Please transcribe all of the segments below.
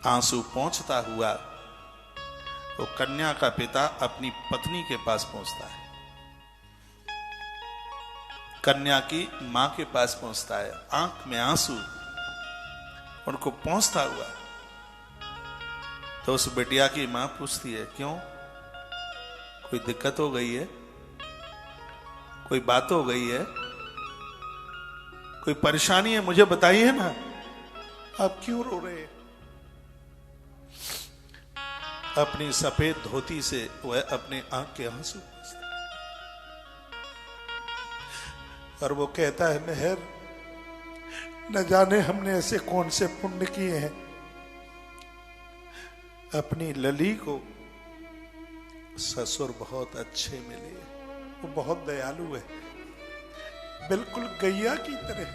आंसू पोंछता हुआ वो कन्या का पिता अपनी पत्नी के पास पहुंचता है, कन्या की मां के पास पहुंचता है, आंख में आंसू उनको पहुंचता हुआ। तो उस बिटिया की मां पूछती है, क्यों, कोई दिक्कत हो गई है, कोई बात हो गई है, कोई परेशानी है, मुझे बताइए ना, आप क्यों रो रहे हैं। अपनी सफेद धोती से वह अपने आंख के आंसू पोंछता और वो कहता है, मेहर, न जाने हमने ऐसे कौन से पुण्य किए हैं, अपनी लली को ससुर बहुत अच्छे मिले, वो बहुत दयालु है, बिल्कुल गैया की तरह।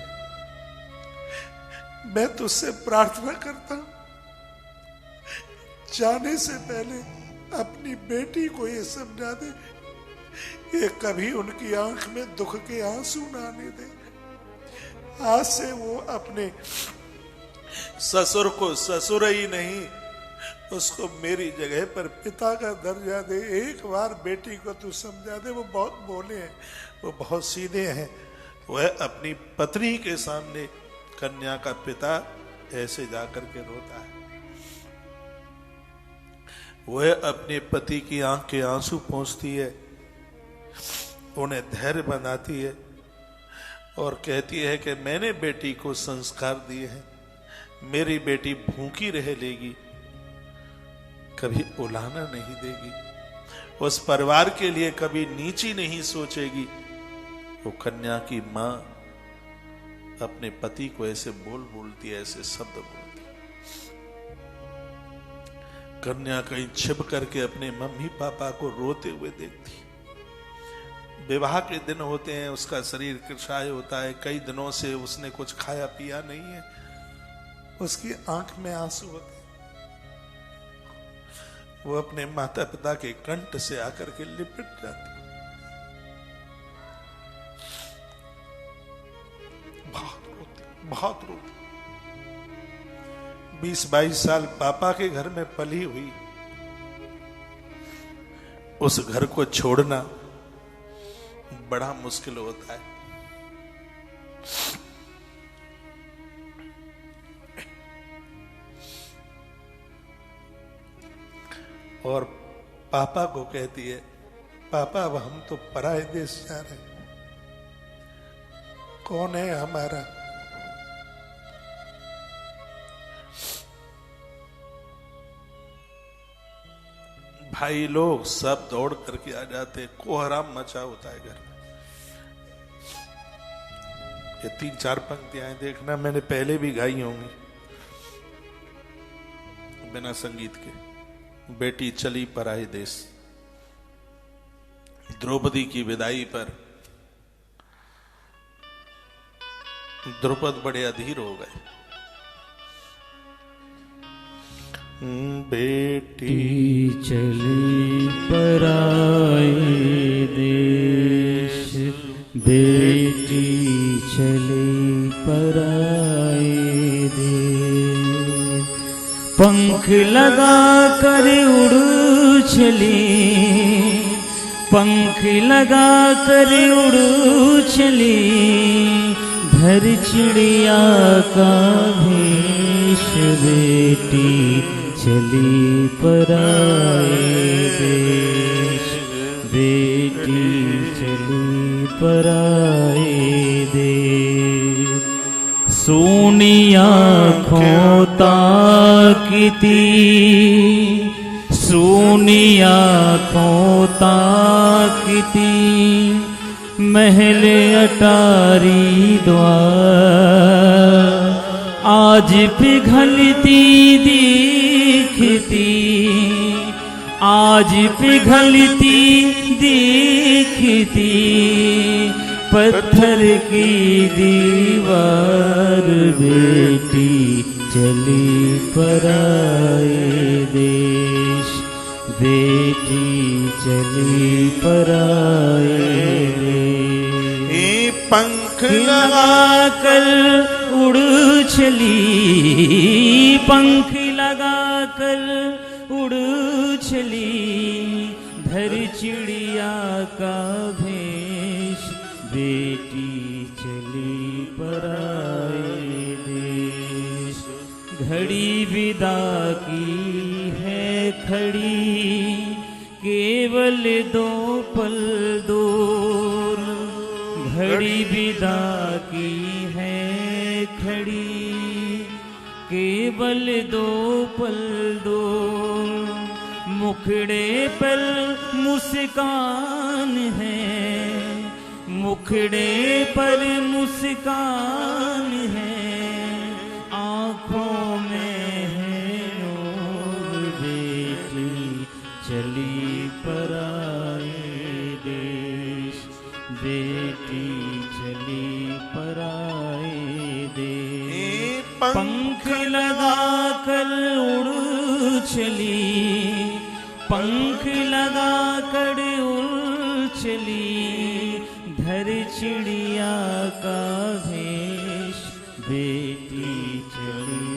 मैं तुझसे प्रार्थना करता हूं, जाने से पहले अपनी बेटी को ये समझा दे, ये कभी उनकी आंख में दुख के आंसू ना आने दे। आज से वो अपने ससुर को ससुर ही नहीं, उसको मेरी जगह पर पिता का दर्जा दे। एक बार बेटी को तू समझा दे। वो बहुत भोले हैं, वो बहुत सीधे हैं। वह अपनी पत्नी के सामने कन्या का पिता ऐसे जाकर के रोता है। वह अपने पति की आंख के आंसू पोंछती है, उन्हें धैर्य बनाती है और कहती है कि मैंने बेटी को संस्कार दिए हैं, मेरी बेटी भूखी रह लेगी, कभी उलाहना नहीं देगी, उस परिवार के लिए कभी नीची नहीं सोचेगी। वो कन्या की मां अपने पति को ऐसे बोलती है, ऐसे शब्द बोलती है। कन्या कहीं छिप करके अपने मम्मी पापा को रोते हुए देखती। विवाह के दिन होते हैं, उसका शरीर कृशाय होता है, कई दिनों से उसने कुछ खाया पिया नहीं है, उसकी आंख में आंसू होते हैं। वो अपने माता पिता के कंठ से आकर के लिपट जाती, बहुत रोती। 20-22 साल पापा के घर में पली हुई, उस घर को छोड़ना बड़ा मुश्किल होता है। और पापा को कहती है, पापा अब हम तो पराए देश जा रहे हैं, कौन है हमारा। भाई लोग सब दौड़ करके आ जाते, कोहराम मचा होता है घर में। ये 3-4 पंक्तियां देखना, मैंने पहले भी गाई होंगी बिना संगीत के। बेटी चली पराए देश, द्रौपदी की विदाई पर द्रुपद बड़े अधीर हो गए। बेटी चली पराए देश, बेटी चली पराए देश, पंख लगा कर उड़ चली, पंख लगा कर उड़ चली, धर चिड़िया का भेष, बेटी चली पराए देश, बेटी चली पराए देश। सोनी आँखों ताकती, सोनी आँखों ताकती, महल अटारी द्वार, आज पिघलती दिखती, आज पिघलती दिखती, पत्थर की दीवार, बेटी चली पराए देश, बेटी चली पराए देश। पंख लगा कर उड़ चली, पंख लगा कर उड़ चली, धर चिड़िया का भेष, बेटी चली पराए देश। घड़ी विदा की है खड़ी, केवल 2 पल दूर। घड़ी विदा की है खड़ी, केवल 2 पल दूर। मुखड़े पर मुस्कान है, मुखड़े पर मुस्कान है, आँखों में है नूर। बेटी चली पराए देश, बेटी चली पराए देश। पंख लगा कर उड़ चली, पंख लगा कर उड़ चली, धर चिड़िया का भेष, बेटी चली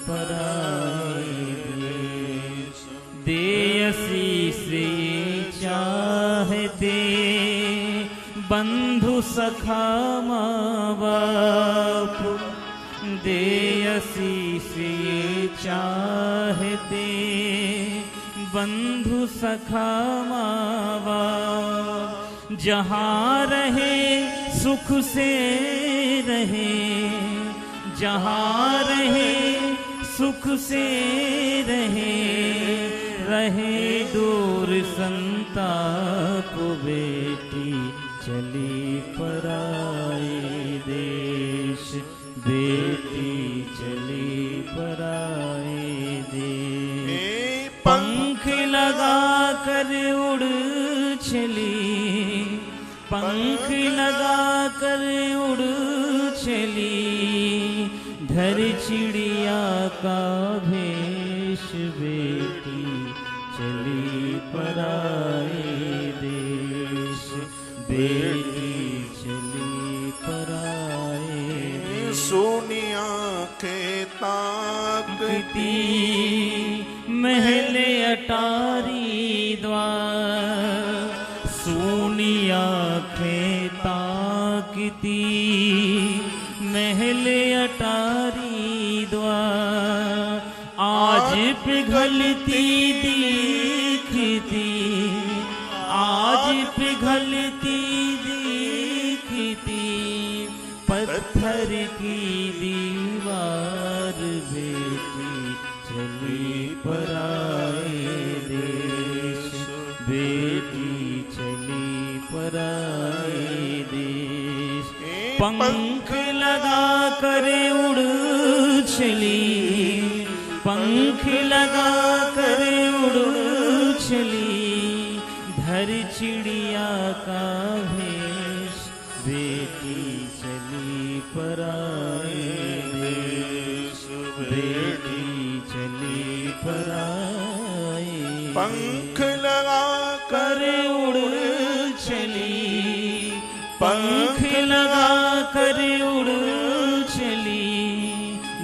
पराए देश। दे आशीष चाहते बंधु सखा माँ बाप, दे आशीष चाहते बंधु सखा माँ बाप। जहाँ रहे सुख से रहे, जहाँ रहे सुख से रहे, रहे दूर संताप। बेटी चली पराए देश, बेटी चली पराए देश। पंख लगा कर उड़ चली, पंख लगा कर उड़ चली, धर चिड़िया का भेष, बेटी चली पराए देश, बेटी चली पराए देश। सोनी आंखें ताकती महल अटारी द्वार, सोनी आंखें ताकती महल अटारी द्वार। आज पिघलती दिखती, आज पिघलती दिखती पत्थर की दीवार। बेटी चली पराए देश, बेटी चली पराए देश। पंख लगा कर उड़ चली, पंख लगा कर उड़ चली, धर चिड़िया का भेष, बेटी चली पराए देश, बेटी चली पराए। पंख लगा कर उड़ चली, पंख लगा कर उड़ चली,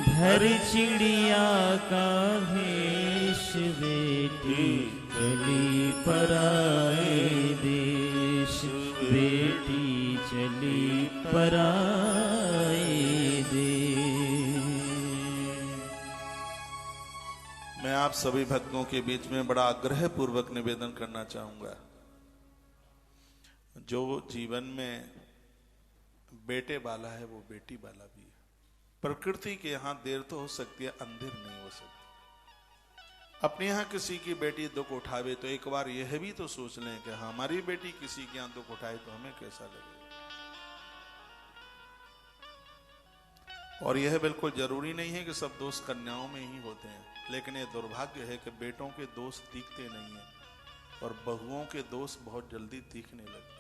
धर चिड़िया का भेष, बेटी चली पराए देश, बेटी चली पराए देश। मैं आप सभी भक्तों के बीच में बड़ा आग्रह पूर्वक निवेदन करना चाहूंगा, जो जीवन में बेटे वाला है वो बेटी वाला भी है। प्रकृति के यहाँ देर तो हो सकती है, अंधेर नहीं हो सकती। अपने यहाँ किसी की बेटी दुख उठावे तो एक बार यह भी तो सोच लें कि हमारी बेटी किसी के यहाँ दुख उठाए तो हमें कैसा लगेगा। और यह बिल्कुल जरूरी नहीं है कि सब दोष कन्याओं में ही होते हैं, लेकिन यह दुर्भाग्य है कि बेटों के दोष दिखते नहीं है और बहुओं के दोष बहुत जल्दी दिखने लगते।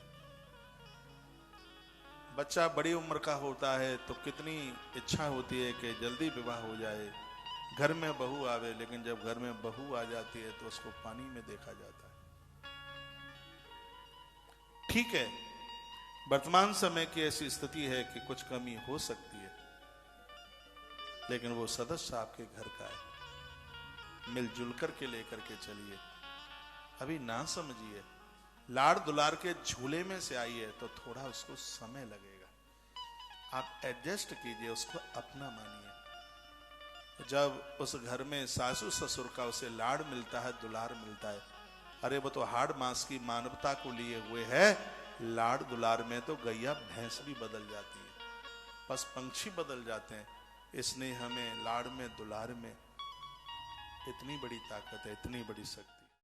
बच्चा बड़ी उम्र का होता है तो कितनी इच्छा होती है कि जल्दी विवाह हो जाए, घर में बहू आवे, लेकिन जब घर में बहू आ जाती है तो उसको पानी में देखा जाता है। ठीक है, वर्तमान समय की ऐसी स्थिति है कि कुछ कमी हो सकती है, लेकिन वो सदस्य आपके घर का है। मिलजुल करके लेकर के चलिए। अभी ना समझिए, लाड़ दुलार के झूले में से आई है तो थोड़ा उसको समय लगेगा। आप एडजस्ट कीजिए, उसको अपना मानिए। जब उस घर में सासू ससुर का उसे लाड़ मिलता है, दुलार मिलता है, अरे वो तो हाड़ मांस की मानवता को लिए हुए है। लाड़ दुलार में तो गैया भैंस भी बदल जाती है, बस पंछी बदल जाते हैं। इसने हमें लाड़ में दुलार में इतनी बड़ी ताकत है, इतनी बड़ी शक्ति।